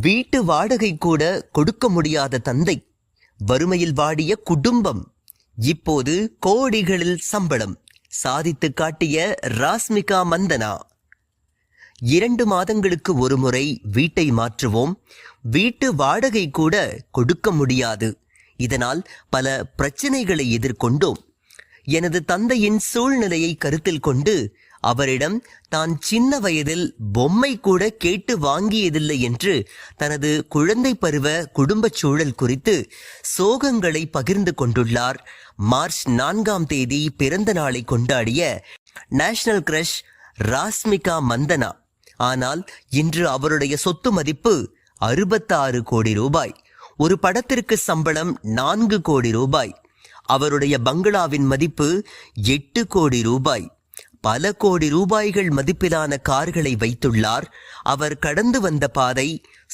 வீட்டு வாடகை கூட கொடுக்க முடியாத தந்தை, வறுமையில் வாடிய குடும்பம், இப்போது கோடிகளில் சம்பளம் சாதித்து காட்டிய ராஸ்மிகா மந்தனா. 2 மாதங்களுக்கு ஒரு முறை வீட்டை மாற்றுவோம், வீட்டு வாடகை கூட கொடுக்க முடியாது, இதனால் பல பிரச்சனைகளை எதிர்கொண்டோம். எனது தந்தையின் சூழ்நிலையை கருத்தில் கொண்டு அவரிடம் தான் சின்ன வயதில் பொம்மை கூட கேட்டு வாங்கியதில்லை என்று தனது குழந்தை பருவ குடும்பச் சூழல் குறித்து சோகங்களை பகிர்ந்து கொண்டுள்ளார். மார்ச் 4ஆம் தேதி பிறந்த நாளை கொண்டாடிய நேஷனல் கிரஷ் ராஸ்மிகா மந்தனா. ஆனால் இன்று அவருடைய சொத்து மதிப்பு 66 கோடி ரூபாய். ஒரு படத்திற்கு சம்பளம் 4 கோடி ரூபாய். அவருடைய பங்களாவின் மதிப்பு 8 கோடி ரூபாய். பல கோடி ரூபாய்கள் மதிப்பிலான கார்களை வைத்துள்ளார். அவர் கடந்து வந்த பாதை